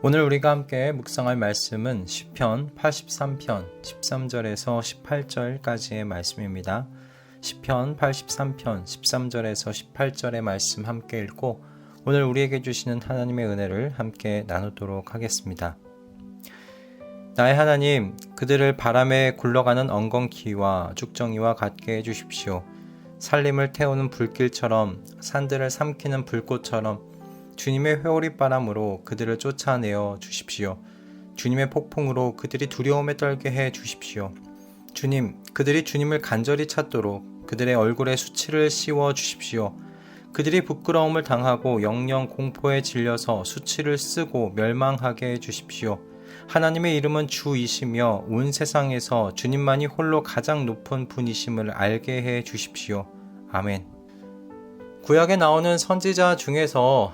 오늘 우리가 함께 묵상할 말씀은 시편 83편 13절에서 18절까지의 말씀입니다. 시편 83편 13절에서 18절의 말씀 함께 읽고 오늘 우리에게 주시는 하나님의 은혜를 함께 나누도록 하겠습니다. 나의 하나님, 그들을 바람에 굴러가는 엉겅퀴와 죽정이와 같게 해주십시오. 살림을 태우는 불길처럼, 산들을 삼키는 불꽃처럼 주님의 회오리바람으로 그들을 쫓아내어 주십시오. 주님의 폭풍으로 그들이 두려움에 떨게 해 주십시오. 주님, 그들이 주님을 간절히 찾도록 그들의 얼굴에 수치를 씌워 주십시오. 그들이 부끄러움을 당하고 영영 공포에 질려서 수치를 쓰고 멸망하게 해 주십시오. 하나님의 이름은 주이시며 온 세상에서 주님만이 홀로 가장 높은 분이심을 알게 해 주십시오. 아멘. 구약에 나오는 선지자 중에서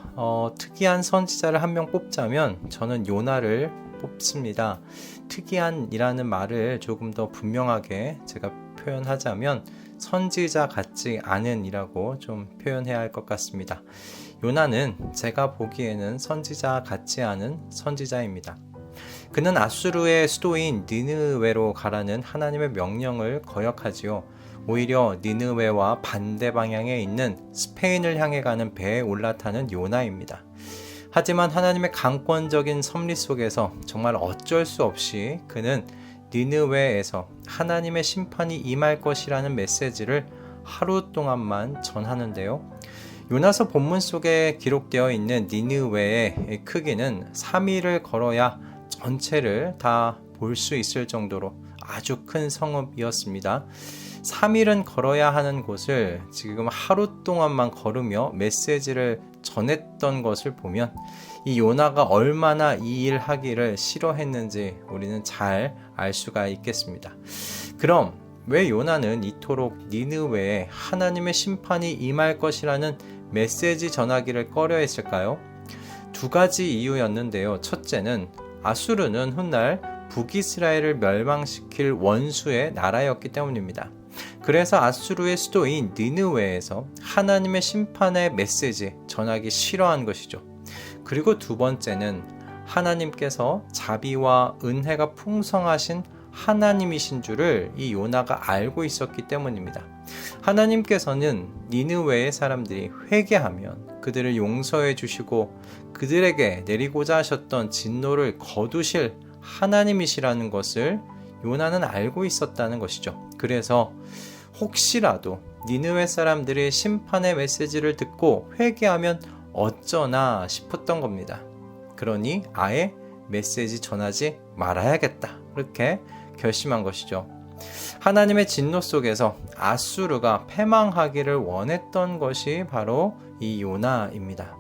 특이한 선지자를 한 명 뽑자면 저는 요나를 뽑습니다. 특이한이라는 말을 조금 더 분명하게 제가 표현하자면 선지자 같지 않은 이라고 좀 표현해야 할 것 같습니다. 요나는 제가 보기에는 선지자 같지 않은 선지자입니다. 그는 아수르의 수도인 니느웨로 가라는 하나님의 명령을 거역하지요. 오히려 니느웨와 반대 방향에 있는 스페인을 향해 가는 배에 올라타는 요나입니다. 하지만 하나님의 강권적인 섭리 속에서 정말 어쩔 수 없이 그는 니느웨에서 하나님의 심판이 임할 것이라는 메시지를 하루 동안만 전하는데요. 요나서 본문 속에 기록되어 있는 니느웨의 크기는 3일을 걸어야 전체를 다 볼 수 있을 정도로 아주 큰 성읍이었습니다. 3일은 걸어야 하는 곳을 지금 하루 동안만 걸으며 메시지를 전했던 것을 보면 이 요나가 얼마나 이 일 하기를 싫어했는지 우리는 잘 알 수가 있겠습니다. 그럼 왜 요나는 이토록 니느웨에 하나님의 심판이 임할 것이라는 메시지 전하기를 꺼려했을까요? 두 가지 이유였는데요. 첫째는 아수르는 훗날 북이스라엘을 멸망시킬 원수의 나라였기 때문입니다. 그래서 아수르의 수도인 니느웨에서 하나님의 심판의 메시지 전하기 싫어한 것이죠. 그리고 두 번째는 하나님께서 자비와 은혜가 풍성하신 하나님이신 줄을 이 요나가 알고 있었기 때문입니다. 하나님께서는 니느웨의 사람들이 회개하면 그들을 용서해 주시고 그들에게 내리고자 하셨던 진노를 거두실 하나님이시라는 것을 요나는 알고 있었다는 것이죠. 그래서 혹시라도 니느웨 사람들이 심판의 메시지를 듣고 회개하면 어쩌나 싶었던 겁니다. 그러니 아예 메시지 전하지 말아야겠다. 그렇게 결심한 것이죠. 하나님의 진노 속에서 아수르가 패망하기를 원했던 것이 바로 이 요나입니다.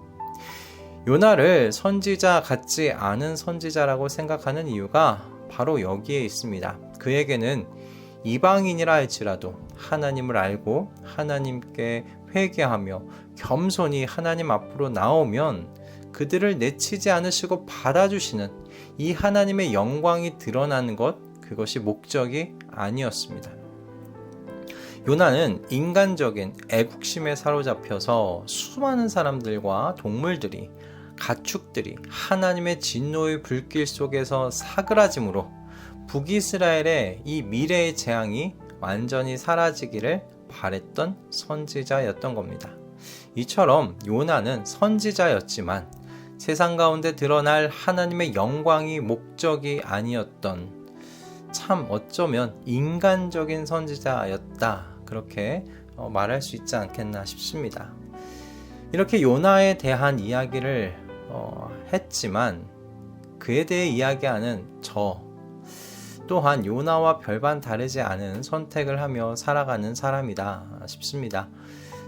요나를 선지자 같지 않은 선지자라고 생각하는 이유가 바로 여기에 있습니다. 그에게는 이방인이라 할지라도 하나님을 알고 하나님께 회개하며 겸손히 하나님 앞으로 나오면 그들을 내치지 않으시고 받아주시는 이 하나님의 영광이 드러나는 것, 그것이 목적이 아니었습니다. 요나는 인간적인 애국심에 사로잡혀서 수많은 사람들과 동물들이, 가축들이 하나님의 진노의 불길 속에서 사그라짐으로 북이스라엘의 이 미래의 재앙이 완전히 사라지기를 바랬던 선지자였던 겁니다. 이처럼 요나는 선지자였지만 세상 가운데 드러날 하나님의 영광이 목적이 아니었던, 참 어쩌면 인간적인 선지자였다, 그렇게 말할 수 있지 않겠나 싶습니다. 이렇게 요나에 대한 이야기를 했지만 그에 대해 이야기하는 저 또한 요나와 별반 다르지 않은 선택을 하며 살아가는 사람이다 싶습니다.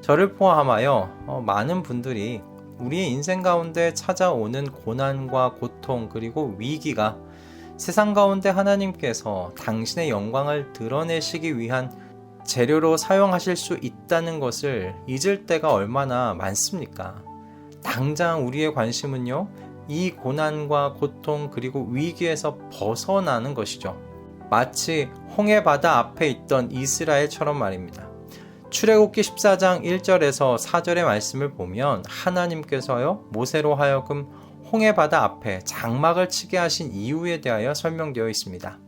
저를 포함하여 많은 분들이 우리의 인생 가운데 찾아오는 고난과 고통 그리고 위기가 세상 가운데 하나님께서 당신의 영광을 드러내시기 위한 재료로 사용하실 수 있다는 것을 잊을 때가 얼마나 많습니까? 당장 우리의 관심은요, 이 고난과 고통 그리고 위기에서 벗어나는 것이죠. 마치 홍해 바다 앞에 있던 이스라엘처럼 말입니다. 출애굽기 14장 1절에서 4절의 말씀을 보면 하나님께서요, 모세로 하여금 홍해 바다 앞에 장막을 치게 하신 이유에 대하여 설명되어 있습니다.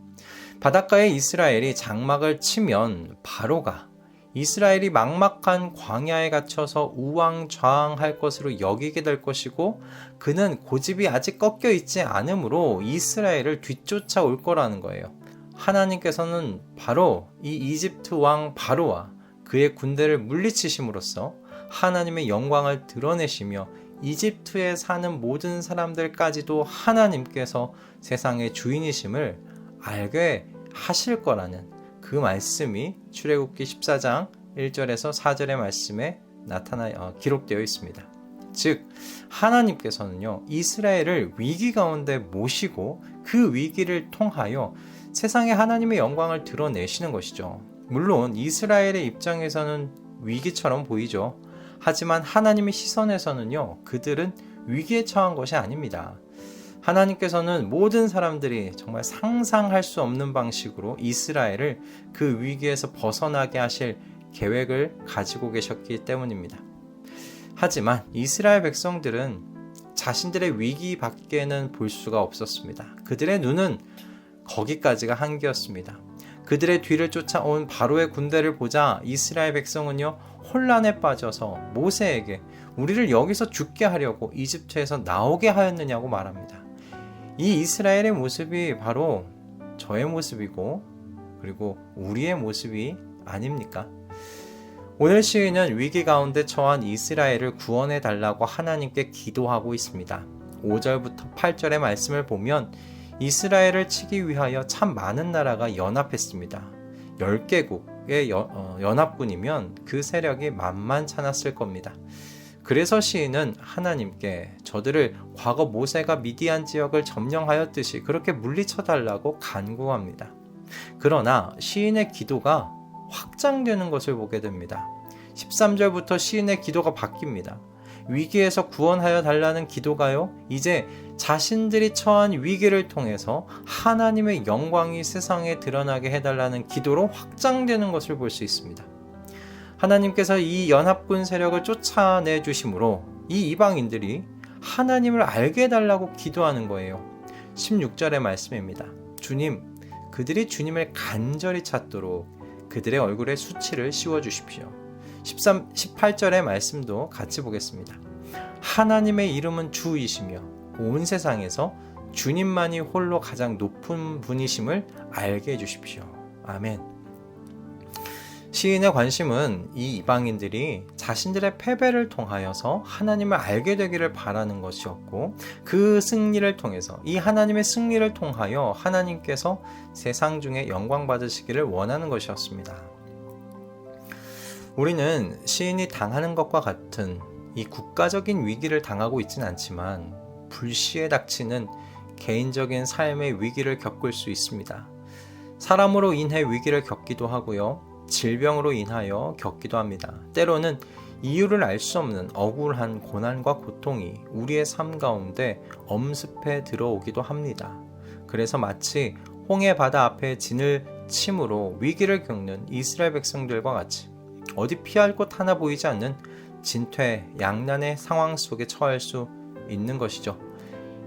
바닷가에 이스라엘이 장막을 치면 바로가 이스라엘이 막막한 광야에 갇혀서 우왕좌왕할 것으로 여기게 될 것이고, 그는 고집이 아직 꺾여 있지 않으므로 이스라엘을 뒤쫓아 올 거라는 거예요. 하나님께서는 바로 이 이집트 왕 바로와 그의 군대를 물리치심으로써 하나님의 영광을 드러내시며 이집트에 사는 모든 사람들까지도 하나님께서 세상의 주인이심을 알게 하실 거라는 그 말씀이 출애굽기 14장 1절에서 4절의 말씀에 기록되어 있습니다. 즉 하나님께서는요, 이스라엘을 위기 가운데 모시고 그 위기를 통하여 세상에 하나님의 영광을 드러내시는 것이죠. 물론 이스라엘의 입장에서는 위기처럼 보이죠. 하지만 하나님의 시선에서는요, 그들은 위기에 처한 것이 아닙니다. 하나님께서는 모든 사람들이 정말 상상할 수 없는 방식으로 이스라엘을 그 위기에서 벗어나게 하실 계획을 가지고 계셨기 때문입니다. 하지만 이스라엘 백성들은 자신들의 위기 밖에는 볼 수가 없었습니다. 그들의 눈은 거기까지가 한계였습니다. 그들의 뒤를 쫓아온 바로의 군대를 보자 이스라엘 백성은요, 혼란에 빠져서 모세에게 우리를 여기서 죽게 하려고 이집트에서 나오게 하였느냐고 말합니다. 이 이스라엘의 모습이 바로 저의 모습이고, 그리고 우리의 모습이 아닙니까? 오늘 시인은 위기 가운데 처한 이스라엘을 구원해 달라고 하나님께 기도하고 있습니다. 5절부터 8절의 말씀을 보면 이스라엘을 치기 위하여 참 많은 나라가 연합했습니다. 10개국의 연합군이면 그 세력이 만만찮았을 겁니다. 그래서 시인은 하나님께 저들을 과거 모세가 미디안 지역을 점령하였듯이 그렇게 물리쳐달라고 간구합니다. 그러나 시인의 기도가 확장되는 것을 보게 됩니다. 13절부터 시인의 기도가 바뀝니다. 위기에서 구원하여 달라는 기도가요, 이제 자신들이 처한 위기를 통해서 하나님의 영광이 세상에 드러나게 해달라는 기도로 확장되는 것을 볼 수 있습니다. 하나님께서 이 연합군 세력을 쫓아내 주심으로 이 이방인들이 하나님을 알게 해달라고 기도하는 거예요. 16절의 말씀입니다. 주님, 그들이 주님을 간절히 찾도록 그들의 얼굴에 수치를 씌워주십시오. 18절의 말씀도 같이 보겠습니다. 하나님의 이름은 주이시며 온 세상에서 주님만이 홀로 가장 높은 분이심을 알게 해주십시오. 아멘. 시인의 관심은 이 이방인들이 자신들의 패배를 통하여서 하나님을 알게 되기를 바라는 것이었고, 그 승리를 통해서, 이 하나님의 승리를 통하여 하나님께서 세상 중에 영광 받으시기를 원하는 것이었습니다. 우리는 시인이 당하는 것과 같은 이 국가적인 위기를 당하고 있지는 않지만 불시에 닥치는 개인적인 삶의 위기를 겪을 수 있습니다. 사람으로 인해 위기를 겪기도 하고요, 질병으로 인하여 겪기도 합니다. 때로는 이유를 알 수 없는 억울한 고난과 고통이 우리의 삶 가운데 엄습해 들어오기도 합니다. 그래서 마치 홍해 바다 앞에 진을 침으로 위기를 겪는 이스라엘 백성들과 같이 어디 피할 곳 하나 보이지 않는 진퇴양난의 상황 속에 처할 수 있는 것이죠.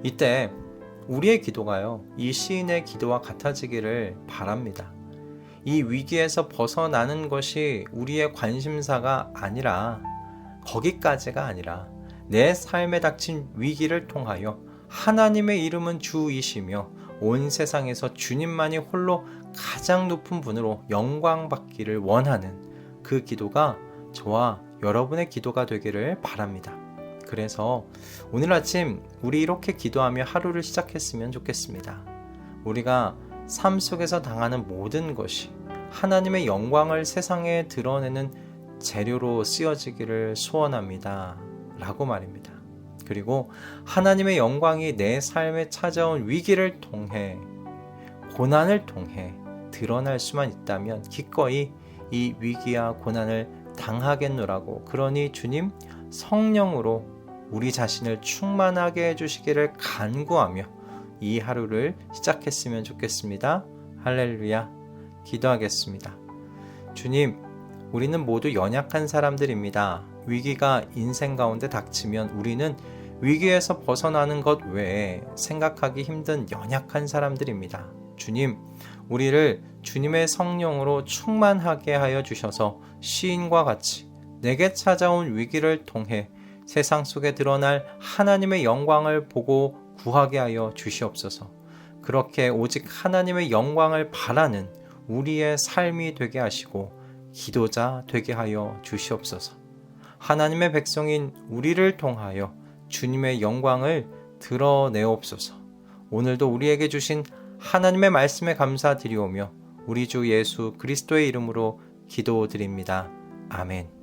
이때 우리의 기도가요, 이 시인의 기도와 같아지기를 바랍니다. 이 위기에서 벗어나는 것이 우리의 관심사가 아니라, 거기까지가 아니라 내 삶에 닥친 위기를 통하여 하나님의 이름은 주이시며 온 세상에서 주님만이 홀로 가장 높은 분으로 영광 받기를 원하는 그 기도가 저와 여러분의 기도가 되기를 바랍니다. 그래서 오늘 아침 우리 이렇게 기도하며 하루를 시작했으면 좋겠습니다. 우리가 삶 속에서 당하는 모든 것이 하나님의 영광을 세상에 드러내는 재료로 쓰여지기를 소원합니다. 라고 말입니다. 그리고 하나님의 영광이 내 삶에 찾아온 위기를 통해, 고난을 통해 드러날 수만 있다면 기꺼이 이 위기와 고난을 당하겠노라고, 그러니 주님 성령으로 우리 자신을 충만하게 해주시기를 간구하며 이 하루를 시작했으면 좋겠습니다. 할렐루야. 기도하겠습니다. 주님, 우리는 모두 연약한 사람들입니다. 위기가 인생 가운데 닥치면 우리는 위기에서 벗어나는 것 외에 생각하기 힘든 연약한 사람들입니다. 주님, 우리를 주님의 성령으로 충만하게 하여 주셔서 시인과 같이 내게 찾아온 위기를 통해 세상 속에 드러날 하나님의 영광을 보고 구하게 하여 주시옵소서. 그렇게 오직 하나님의 영광을 바라는 우리의 삶이 되게 하시고 기도자 되게 하여 주시옵소서. 하나님의 백성인 우리를 통하여 주님의 영광을 드러내옵소서. 오늘도 우리에게 주신 하나님의 말씀에 감사드리오며 우리 주 예수 그리스도의 이름으로 기도드립니다. 아멘.